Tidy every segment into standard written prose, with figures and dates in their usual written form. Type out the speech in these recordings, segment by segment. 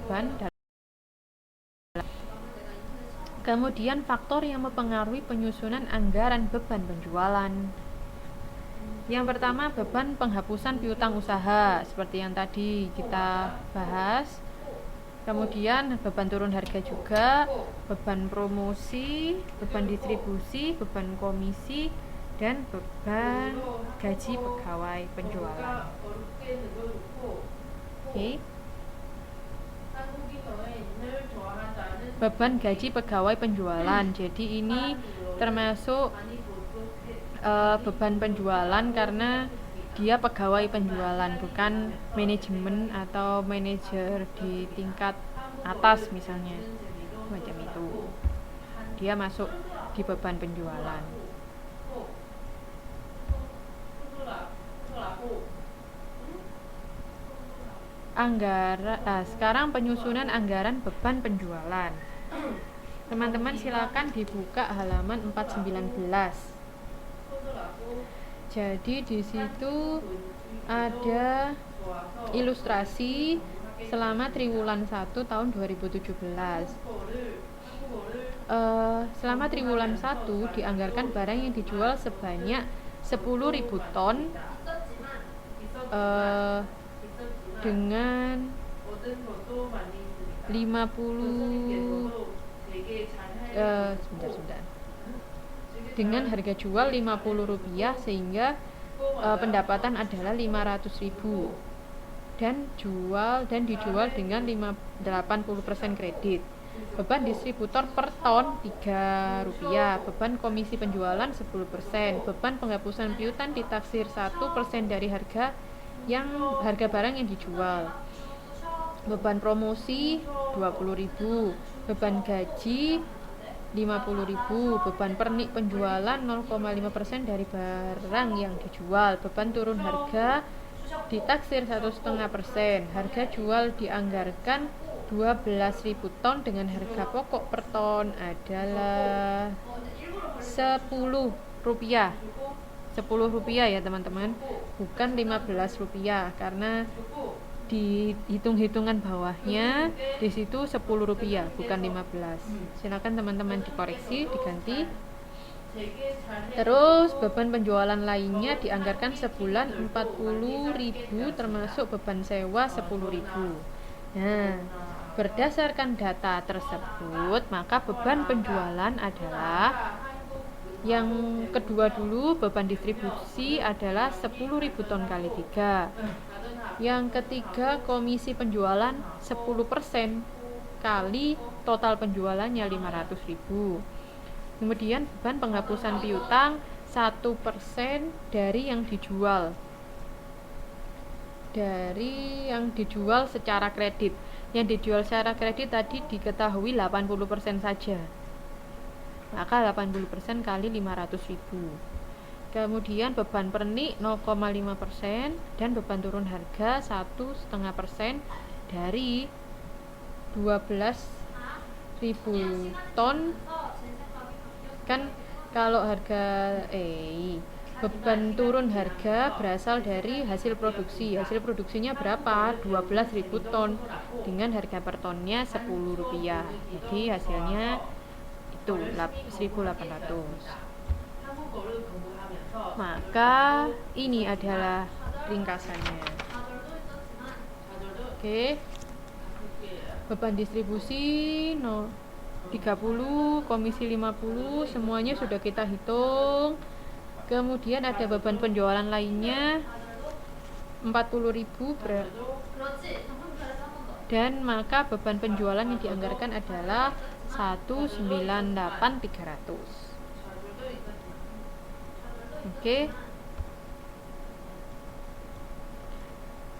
beban. Kemudian faktor yang mempengaruhi penyusunan anggaran beban penjualan. Yang pertama, beban penghapusan piutang usaha seperti yang tadi kita bahas. Kemudian beban turun harga juga, beban promosi, beban distribusi, beban komisi, dan beban gaji pegawai penjualan. Oke. Beban gaji pegawai penjualan. Jadi ini termasuk beban penjualan karena dia pegawai penjualan, bukan manajemen atau manajer di tingkat atas misalnya, macam itu. Dia masuk di beban penjualan. Sekarang penyusunan anggaran beban penjualan. Teman-teman silakan dibuka halaman 419. Jadi di situ ada ilustrasi selama triwulan 1 tahun 2017. Selama triwulan 1 dianggarkan barang yang dijual sebanyak 10.000 ton dengan 50 dengan harga jual Rp50 sehingga pendapatan adalah 500.000 dan dijual dengan 80% kredit. Beban distributor per ton Rp3, beban komisi penjualan 10%, beban penghapusan piutang ditaksir 1% dari harga barang yang dijual. Beban promosi 20.000, beban gaji 50.000, beban pernik penjualan 0,5% dari barang yang dijual, beban turun harga ditaksir 1,5%, harga jual dianggarkan 12.000 ton dengan harga pokok per ton adalah Rp10. Rp10 ya teman-teman, bukan Rp15 karena di hitung-hitungan bawahnya di situ Rp10 bukan 15. Silakan teman-teman dikoreksi, diganti. Terus beban penjualan lainnya dianggarkan sebulan 40.000 termasuk beban sewa 10.000. Nah, berdasarkan data tersebut maka beban penjualan adalah yang kedua dulu, beban distribusi adalah 10.000 ton kali 3. Yang ketiga, komisi penjualan 10% kali total penjualannya 500.000. Kemudian beban penghapusan piutang 1% dari yang dijual. Secara kredit. Yang dijual secara kredit tadi diketahui 80% saja. Maka 80% kali 500.000. Kemudian beban pernik 0,5% dan beban turun harga 1,5% dari 12.000 ton. Kan kalau beban turun harga berasal dari hasil produksi. Hasil produksinya berapa? 12.000 ton dengan harga per tonnya Rp10. Jadi hasilnya itu 1.800. Maka ini adalah ringkasannya. Oke. Beban distribusi 30, komisi 50, semuanya sudah kita hitung. Kemudian ada beban penjualan lainnya 40.000 dan maka beban penjualan yang dianggarkan adalah 198.300. Oke.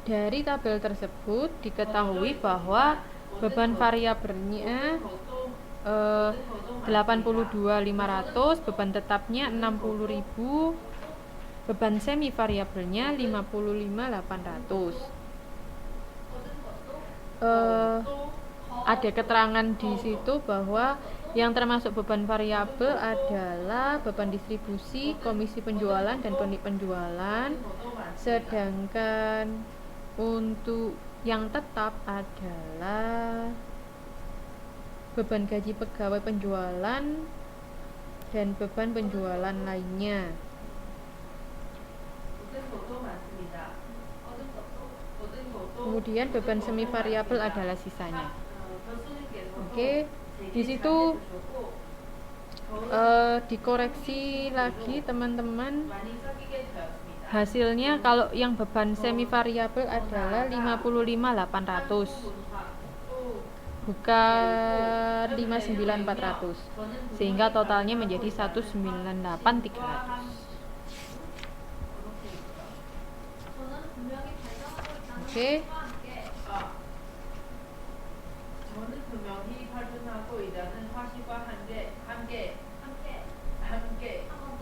Dari tabel tersebut diketahui bahwa beban variabelnya 82.500, beban tetapnya 60.000, beban semi variabelnya 55.800. Ada keterangan di situ bahwa yang termasuk beban variabel adalah beban distribusi, komisi penjualan, dan pernik penjualan. Sedangkan untuk Yang tetap adalah beban gaji pegawai penjualan dan beban penjualan lainnya. Kemudian beban semi variabel adalah sisanya. Oke, di situ dikoreksi lagi teman-teman. Hasilnya kalau yang beban semi variabel adalah 55.800, bukan 59.400, sehingga totalnya menjadi 198.300. Oke.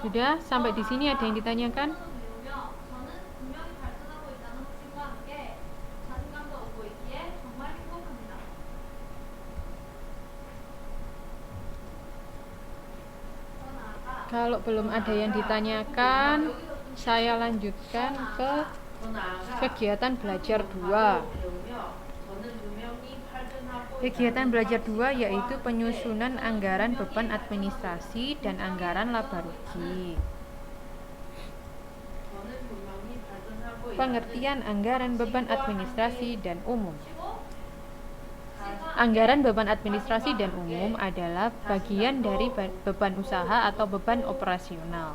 Sudah, sampai di sini ada yang ditanyakan? Kalau belum ada yang ditanyakan, saya lanjutkan ke kegiatan belajar 2. Kegiatan belajar 2 yaitu penyusunan anggaran beban administrasi dan anggaran laba rugi. Pengertian anggaran beban administrasi dan umum. Anggaran beban administrasi dan umum adalah bagian dari beban usaha atau beban operasional.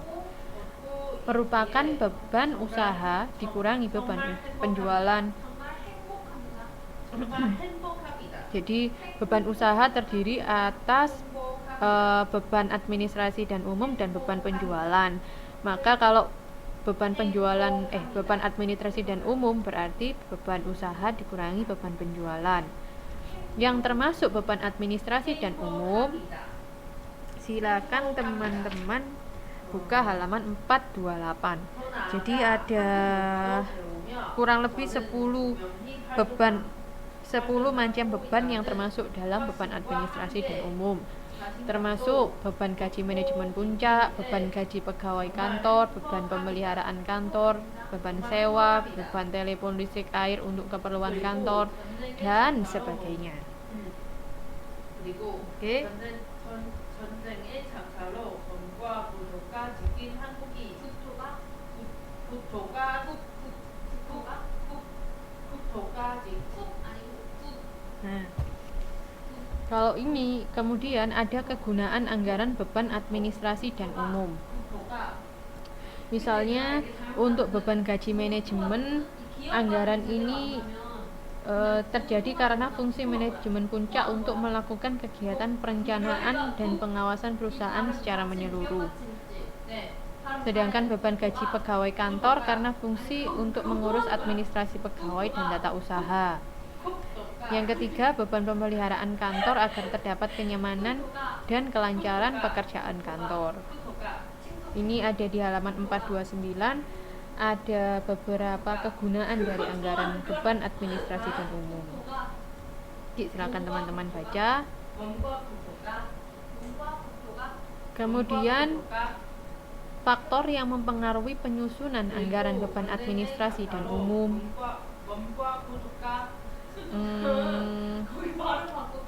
Merupakan beban usaha dikurangi beban penjualan. Jadi beban usaha terdiri atas beban administrasi dan umum dan beban penjualan. Maka kalau beban administrasi dan umum berarti beban usaha dikurangi beban penjualan. Yang termasuk beban administrasi dan umum, silakan teman-teman buka halaman 428. Jadi ada kurang lebih 10 macam beban yang termasuk dalam beban administrasi dan umum, termasuk beban gaji manajemen puncak, beban gaji pegawai kantor, beban pemeliharaan kantor, beban sewa, beban telepon, listrik, air untuk keperluan kantor, dan sebagainya. Oke. Nah, kalau ini kemudian ada kegunaan anggaran beban administrasi dan umum. Misalnya untuk beban gaji manajemen, anggaran ini terjadi karena fungsi manajemen puncak untuk melakukan kegiatan perencanaan dan pengawasan perusahaan secara menyeluruh. Sedangkan beban gaji pegawai kantor karena fungsi untuk mengurus administrasi pegawai dan tata usaha. Yang ketiga, beban pemeliharaan kantor agar terdapat kenyamanan dan kelancaran pekerjaan kantor. Ini ada di halaman 429, ada beberapa kegunaan dari anggaran beban administrasi dan umum. Silakan teman-teman baca. Kemudian faktor yang mempengaruhi penyusunan anggaran beban administrasi dan umum.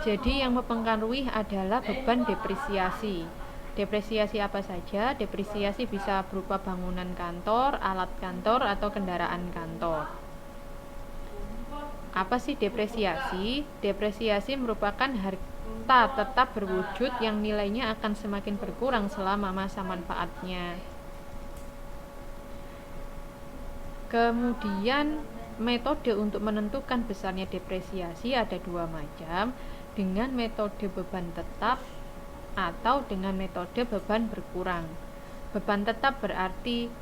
Jadi yang mempengaruhi adalah beban depresiasi. Depresiasi apa saja? Depresiasi bisa berupa bangunan kantor, alat kantor, atau kendaraan kantor. Apa sih depresiasi? Depresiasi merupakan harta tetap berwujud yang nilainya akan semakin berkurang selama masa manfaatnya. Kemudian metode untuk menentukan besarnya depresiasi ada 2 macam, dengan metode beban tetap atau dengan metode beban berkurang. Beban tetap berarti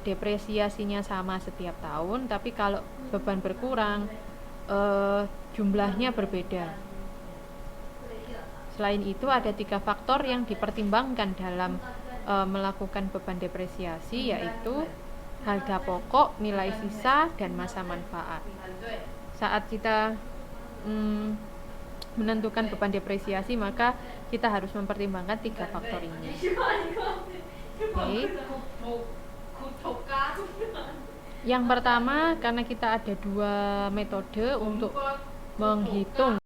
depresiasinya sama setiap tahun, tapi kalau beban berkurang jumlahnya berbeda. Selain itu ada 3 faktor yang dipertimbangkan dalam melakukan beban depresiasi, yaitu harga pokok, nilai sisa, dan masa manfaat. Saat kita menentukan beban depresiasi, maka kita harus mempertimbangkan 3 faktor ini. Oke. Yang pertama, karena kita ada dua metode untuk menghitung